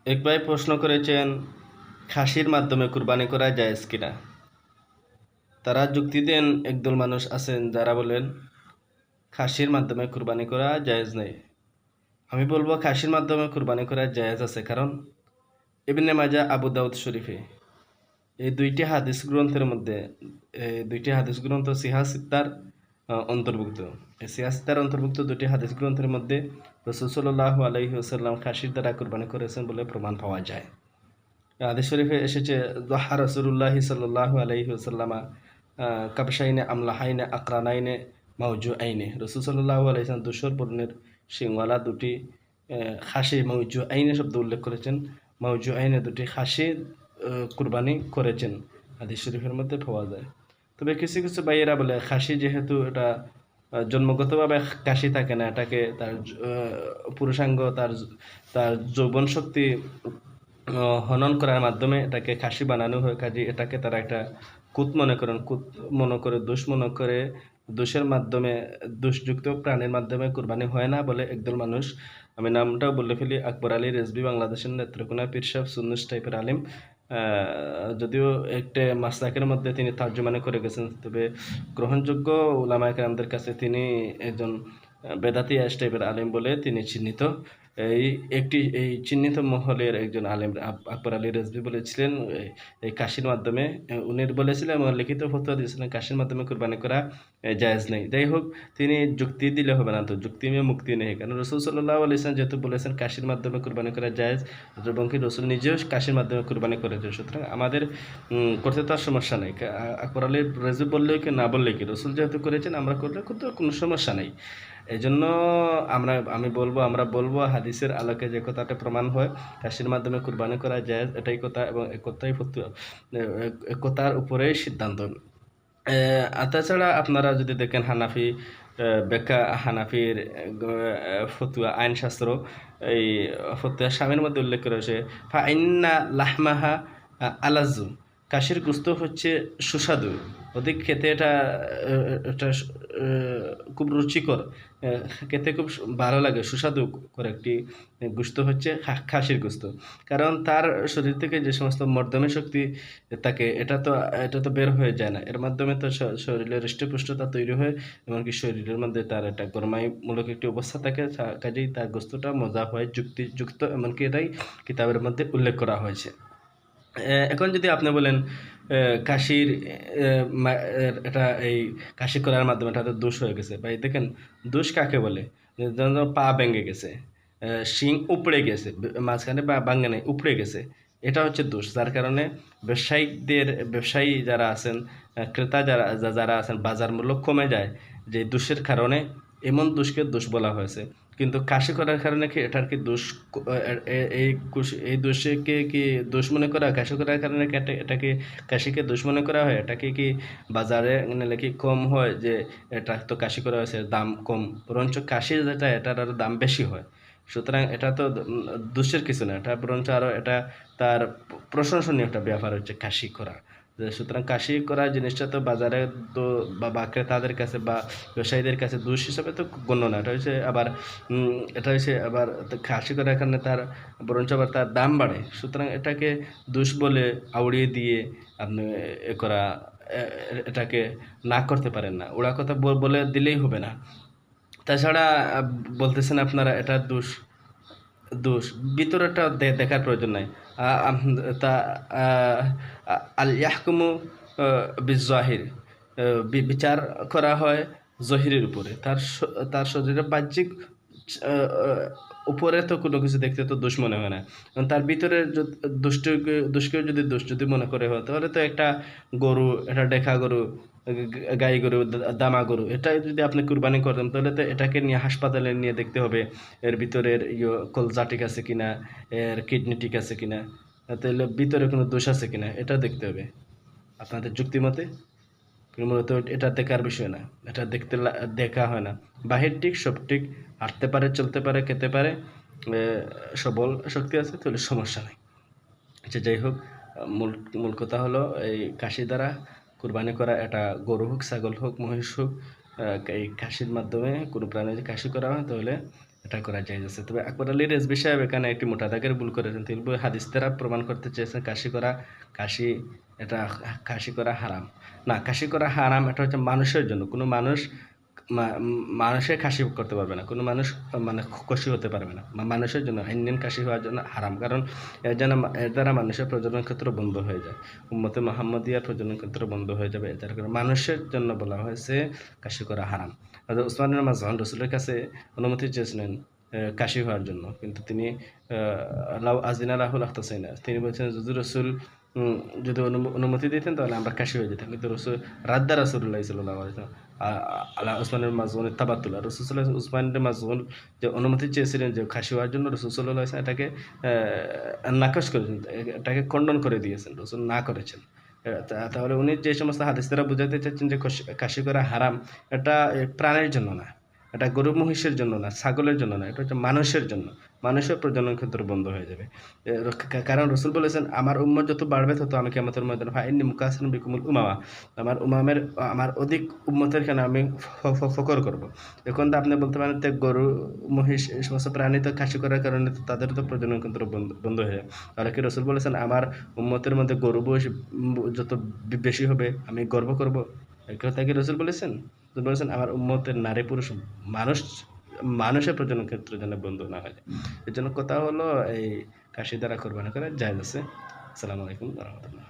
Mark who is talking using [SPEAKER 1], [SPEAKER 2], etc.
[SPEAKER 1] এক ভাই প্রশ্ন করেছেন, খাসির মাধ্যমে কুরবানি করা জায়েজ কিনা। তারা যুক্তি দেন, একদল মানুষ আছেন যারা বলেন খাসির মাধ্যমে কুরবানি করা জায়েজ নেই। আমি বলবো খাসির মাধ্যমে কুরবানি করা জায়েজ আছে, কারণ ইবনে মাজাহ, আবু দাউদ শরীফে এই দুইটি হাদিস গ্রন্থের মধ্যে, এই দুইটি হাদিস গ্রন্থ সিহা সিত্তার অন্তর্ভুক্ত। এই সিহা সিত্তার অন্তর্ভুক্ত দুটি হাদিস গ্রন্থের মধ্যে রাসূল সাল্লাল্লাহু আলাইহি ওয়াসাল্লাম খাসির দ্বারা কুরবানি করেছেন বলে প্রমাণ পাওয়া যায়। হাদিস শরীফে এসেছে, যহা রাসূলুল্লাহি সাল্লাল্লাহু আলাইহি ওয়াসাল্লামা কাবশাইনে আমলাহাইনে আকরানাইনে মাওজুআইনে। রাসূল সাল্লাল্লাহু আলাইহি ওয়াসাল্লাম ধূসর বর্ণের শিংওয়ালা দুটি খাসি মাওজুআইনে শব্দ উল্লেখ করেছেন। মাওজুআইনে দুটি খাসি কুরবানি করেছেন, হাদিস শরীফের মধ্যে পাওয়া যায়। তবে কিছু কিছু ভাইয়েরা বলে খাসি যেহেতু এটা জন্মগতভাবে কাশি থাকে না, এটাকে তার পুরুষাঙ্গ, তার তার যৌবন শক্তি হনন করার মাধ্যমে এটাকে খাসি বানানো হয়, কাজে এটাকে তারা একটা কুত মনে করেন, কুত মনে করে, দোষ মনে করে, দোষের মাধ্যমে, দোষযুক্ত প্রাণীর মাধ্যমে কুরবানি হয় না বলে একদল মানুষ, আমি নামটাও বলে ফেলি, আকবর আলী রেজভী, বাংলাদেশের নেত্রকোনা পীর সাহেব সুন্নুস টাইপের আলিম। যদিও একটা মাসলাকের মধ্যে তিনি তার্জুমানি করে গেছেন, তবে গ্রহণযোগ্য উলামায়ে কেরামদের কাছে তিনি একজন বেদাতি আশ টাইপের আলিম বলে তিনি চিহ্নিত। এই চিহ্নিত মহলের একজন আলেম আকবর আলী রেজভী বলেছিলেন, এই কাশির মাধ্যমে উনি বলেছিলেন এবং লিখিত ফতোয়া দিয়েছিলেন কাশির মাধ্যমে কুরবানি করা জায়েজ নেই। যাই হোক, তিনি যুক্তি দিলে হবে না, তো যুক্তি নিয়ে মুক্তি নেই, কারণ রসুল সাল্লাল্লাহু আলাইহি ওয়াসাল্লাম যেহেতু বলেছেন কাশির মাধ্যমে কুরবানি করা জায়েজ, এবং কি রসুল নিজেও কাশির মাধ্যমে কুরবানি করেছে, সুতরাং আমাদের করতে তো আর সমস্যা নেই। আকবর আলী রেজভী বললেও কি না বললেই কি, রসুল যেহেতু করেছেন আমরা করলে কোনো সমস্যা নেই। এই জন্য আমি বলবো, আমরা বলবো হাদিসের আলোকে যে কথাটা প্রমাণ হয় কাশির মাধ্যমে কুরবানি করা যায়, এটাই কথা, এবং একতাই একতার উপরেই সিদ্ধান্ত। তাছাড়া আপনারা যদি দেখেন হানাফি ব্যাখ্যা, হানাফির ফতুয়া আইনশাস্ত্র, এই ফতুয়া স্বামীর মধ্যে উল্লেখ করেছে, ফাইন্না লাহমাহা আলাজু, কাশির গুস্ত হচ্ছে সুস্বাদু, অধিক খেতে এটা এটা খুব রুচিকর, খেতে খুব ভালো লাগে, সুস্বাদু করে একটি গুস্ত হচ্ছে খাসির গুস্ত। কারণ তার শরীর থেকে যে সমস্ত মর্দমী শক্তি থাকে, এটা তো বের হয়ে যায় না, এর মাধ্যমে তো শরীরের হৃষ্টপুষ্টতা তৈরি হয়, এমনকি শরীরের মধ্যে তার একটা গরমাইমূলক একটি অবস্থা থাকে, কাজেই তার গোস্তটা মজা হয়, যুক্তিযুক্ত, এমনকি এটাই কিতাবের মধ্যে উল্লেখ করা হয়েছে। এখন যদি আপনি বলেন কাশির এটা এই কাশি করার মাধ্যমে এটা তো দোষ হয়ে গেছে, ভাই দেখেন দোষ কাকে বলে, যেমন পা ভেঙে গেছে, শিং উপড়ে গেছে, মাঝখানে বা ভাঙে নাই, উপড়ে গেছে, এটা হচ্ছে দোষ, যার কারণে ব্যবসায়ী যারা আছেন, ক্রেতা যারা আছেন, বাজার মূল্য কমে যায়, যে দোষের কারণে, এমন দোষকে দোষ বলা হয়েছে। কিন্তু কাশি করার কারণে কি এটার কি দোষ, এই দোষকে কি দোষ মনে করা, কাশি করার কারণে কি এটাকে কাশিকে দোষ মনে করা হয়? এটাকে কি বাজারে নিলে কি কম হয় যে এটা তো কাশি করা হয়েছে দাম কম, বরঞ্চ কাশি যেটা এটার আরো দাম বেশি হয়। সুতরাং এটা তো দোষের কিছু না, এটা বরঞ্চ আরো এটা তার প্রশংসনীয় একটা ব্যাপার হচ্ছে কাশি করা। সুতরাং কাশি করা জিনিসটা তো বাজারে তো বা ক্রেতাদের কাছে বা ব্যবসায়ীদের কাছে দোষ হিসাবে তো গণ্য না, এটা হচ্ছে আবার কাশি করার কারণে তার বরঞ্চ আবার তার দাম বাড়ে। সুতরাং এটাকে দোষ বলে আউড়িয়ে দিয়ে আপনি করা, এটাকে না করতে পারেন না, ওরা কথা বলে দিলেই হবে না। তাছাড়া বলতেছেন আপনারা এটা দোষ, ভিতরেরটা দেখার প্রয়োজন নাই। তা আল ইয়াহকুমু বিজাহির, বিচার করা হয় জহিরের উপরে, তার শরীরের বাহ্যিক উপরে তো কোনো কিছু দেখতে তো দোষ মনে হয় না, তার ভিতরে দোষকেও যদি দোষ যদি মনে করে হয়, তাহলে তো একটা গরু, একটা ডেখা গরু, গাই গরু, দামা গরু, এটা যদি আপনি কুরবানি করেন, তাহলে তো এটাকে নিয়ে হাসপাতালে নিয়ে দেখতে হবে এর ভিতরের কলজা ঠিক আছে কিনা, এর কিডনি ঠিক আছে কিনা, তাহলে ভিতরে কোনো দোষ আছে কিনা এটা দেখতে হবে আপনাদের যুক্তি মতে। মূলত এটা দেখার বিষয় না, এটা দেখা হয় না, বাহির ঠিক সব ঠিক, হাঁটতে পারে, চলতে পারে, খেতে পারে, সবল শক্তি আছে, তাহলে সমস্যা নেই। আচ্ছা, যাই হোক, মূল মূল কথা হলো এই কাশি দ্বারা কুরবানি করা, এটা গরু হোক, ছাগল হোক, মহিষ হোক, এই কাশির মাধ্যমে কোনো প্রাণী যদি কাশি করা হয়, তাহলে এটা করা জায়েজ আছে। তবে আকবর আলী রেজভী সাহেব এখানে একটি মোটা দাগের ভুল করেছেন। তিনি হাদিস দ্বারা প্রমাণ করতে চেয়েছেন কাশি এটা কাশি করা হারাম। না, কাশি করা হারাম এটা হচ্ছে মানুষের জন্য। কোনো মানুষ মানুষে কাশি করতে পারবে না, কোনো মানুষ মানে খুশি হতে পারবে না। মানুষের জন্য ইন্ডিয়ান কাশি হওয়ার জন্য হারাম, কারণ এর দ্বারা মানুষের প্রজনন ক্ষেত্র বন্ধ হয়ে যায়, উম্মতে মুহাম্মদিয়ার প্রজনন ক্ষেত্র বন্ধ হয়ে যাবে। এর দ্বারা মানুষের জন্য বলা হয়েছে কাশি করা হারাম। উসমান বিন মাযউন রাসূলের কাছে অনুমতি চেয়েছিলেন কাশি হওয়ার জন্য, কিন্তু তিনি লাউ আযিনা লাহুল আখতাসাইনা, তিনি বলছেন যদি রাসূল যদি অনুমতি দিতেন তাহলে আমরা কাশি হয়ে যেতাম, কিন্তু রাদ্দা রাসূলুল্লাহ সাল্লাল্লাহু আলাইহি ওয়াসাল্লাম আলা উসমান বিন মাযউনের তাবাত্তুলা, রাসূল সাল্লাল্লাহু আলাইহি উসমান বিন মাযউন যে অনুমতি চেয়েছিলেন যে কাশি হওয়ার জন্য, রাসূল সাল্লাল্লাহু আলাইহি ওয়াসাল্লাম এটাকে নাকচ করেছেন, এটাকে খণ্ডন করে দিয়েছেন, রাসূল না করেছেন। তাহলে উনি যে সমস্ত হাদিস দ্বারা বুঝাতে চাচ্ছেন যে কাশি করা হারাম, এটা প্রাণের জন্য না, এটা গরু মহিষের জন্য না, ছাগলের জন্য না, এটা হচ্ছে মানুষের জন্য। মানুষের প্রজনন ক্ষেত্র বন্ধ হয়ে যাবে। কারণ রসুল বলেছেন আমার উম্মত যত বাড়বে তত আমি কিয়ামতের ময়দানে ফাইন্নী মুকাসসিরুন বিকুমুল উমামা, আমার অধিক উম্মতের কেন আমি ফখর করব। এখন তো আপনি বলতে পারেন যে গরু মহিষ এই সমস্ত প্রাণী তো কাশি করার কারণে তাদের তো প্রজনন ক্ষেত্র বন্ধ হয়ে যায়। তাহলে কি রসুল বলেছেন আমার উম্মতের মধ্যে গরু মহিষ যত বেশি হবে আমি গর্ব করব? এই কথা কি রসুল বলেছেন? বলেছেন আমার উম্মতের নারী পুরুষ মানুষ মানুষের প্রজনন ক্ষেত্র যেন বন্ধ না হয়। এর জন্য কথা হলো এই কাশি দ্বারা কোরবানি করা জায়েজ আছে। আসসালামু আলাইকুম ওয়া রাহমাতুল্লাহ।